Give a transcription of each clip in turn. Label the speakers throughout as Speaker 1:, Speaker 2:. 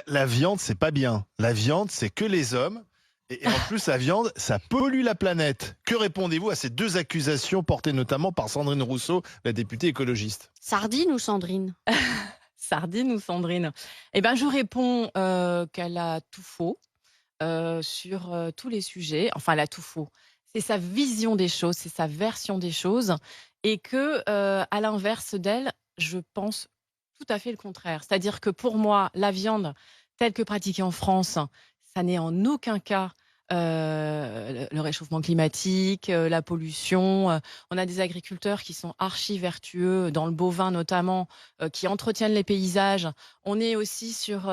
Speaker 1: La viande, c'est pas bien. La viande, c'est que les hommes. Et en plus, la viande, ça pollue la planète. Que répondez-vous à ces deux accusations portées notamment par Sandrine Rousseau, la députée écologiste?
Speaker 2: Sardine ou Sandrine?
Speaker 3: Sardine ou Sandrine? Eh ben, je réponds, qu'elle a tout faux, sur, tous les sujets. Enfin, elle a tout faux. C'est sa vision des choses, c'est sa version des choses et que, à l'inverse d'elle, je pense tout à fait le contraire. C'est-à-dire que pour moi, la viande telle que pratiquée en France, ça n'est en aucun cas, le réchauffement climatique, la pollution, on a des agriculteurs qui sont archi vertueux, dans le bovin notamment, qui entretiennent les paysages. On est aussi sur,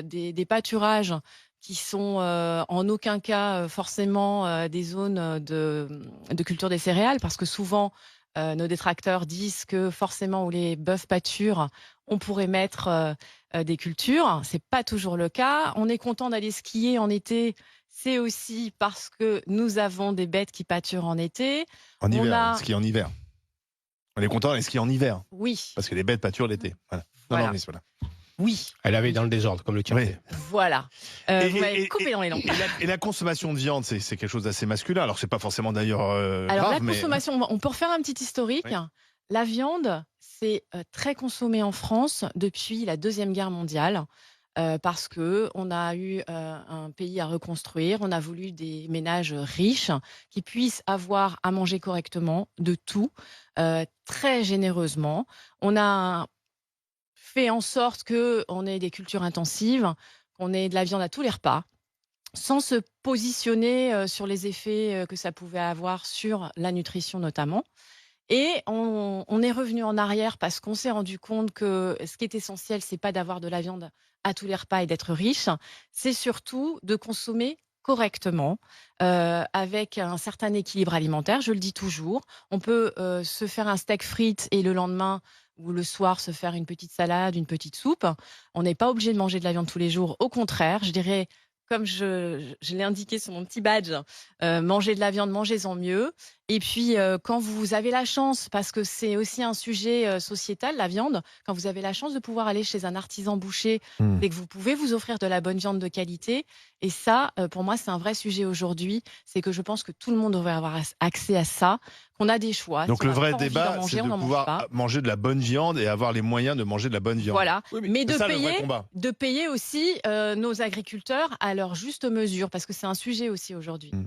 Speaker 3: des pâturages qui sont, en aucun cas, forcément, des zones, de culture des céréales parce que souvent, nos détracteurs disent que forcément où les bœufs pâturent, on pourrait mettre, des cultures. C'est pas toujours le cas. On est content d'aller skier en été, c'est aussi parce que nous avons des bêtes qui pâturent en été.
Speaker 1: En
Speaker 3: On
Speaker 1: hiver, ouais,
Speaker 3: a
Speaker 1: skier en hiver. On est content d'aller skier en hiver.
Speaker 3: oui,
Speaker 1: Parce que les bêtes pâturent l'été. Voilà. Non, non,
Speaker 3: voilà,
Speaker 1: mais voilà.
Speaker 3: oui,
Speaker 4: Elle avait dans le désordre, comme le
Speaker 1: Oui.
Speaker 4: tiercé.
Speaker 3: voilà.
Speaker 1: Et,
Speaker 3: Vous m'avez coupé
Speaker 1: et-
Speaker 3: dans l'élan.
Speaker 1: et la consommation de viande, c'est quelque chose d'assez masculin. Alors, c'est pas forcément d'ailleurs
Speaker 3: Alors
Speaker 1: grave,
Speaker 3: la
Speaker 1: mais
Speaker 3: consommation, on peut refaire un petit historique.
Speaker 1: oui.
Speaker 3: La viande, c'est, très consommé en France depuis la 2e guerre mondiale, parce qu'on a eu, un pays à reconstruire. On a voulu des ménages riches qui puissent avoir à manger correctement, de tout, très généreusement. On a fait en sorte qu'on ait des cultures intensives, qu'on ait de la viande à tous les repas, sans se positionner, sur les effets, que ça pouvait avoir sur la nutrition notamment. Et on est revenu en arrière parce qu'on s'est rendu compte que ce qui est essentiel, c'est pas d'avoir de la viande à tous les repas et d'être riche, c'est surtout de consommer correctement, avec un certain équilibre alimentaire. Je le dis toujours, on peut, se faire un steak frites et le lendemain ou le soir se faire une petite salade, une petite soupe. On n'est pas obligé de manger de la viande tous les jours. Au contraire, je dirais, comme je l'ai indiqué sur mon petit badge, mangez de la viande, mangez-en mieux. Et puis, quand vous avez la chance, parce que c'est aussi un sujet, sociétal, la viande, quand vous avez la chance de pouvoir aller chez un artisan boucher,
Speaker 1: Hmm.
Speaker 3: c'est que vous pouvez vous offrir de la bonne viande de qualité. Et ça, pour moi, c'est un vrai sujet aujourd'hui. C'est que je pense que tout le monde devrait avoir accès à ça, qu'on a des choix.
Speaker 1: Donc
Speaker 3: Si on
Speaker 1: le
Speaker 3: n'a
Speaker 1: vrai
Speaker 3: pas envie d'en
Speaker 1: débat, c'est
Speaker 3: manger, on
Speaker 1: de
Speaker 3: n'en mange
Speaker 1: pouvoir
Speaker 3: pas.
Speaker 1: manger de la bonne viande et avoir les moyens de manger de la bonne viande.
Speaker 3: Voilà,
Speaker 1: Oui,
Speaker 3: mais
Speaker 1: c'est ça le vrai combat.
Speaker 3: de payer aussi, nos agriculteurs à leur juste mesure, parce que c'est un sujet aussi aujourd'hui.
Speaker 1: Hmm.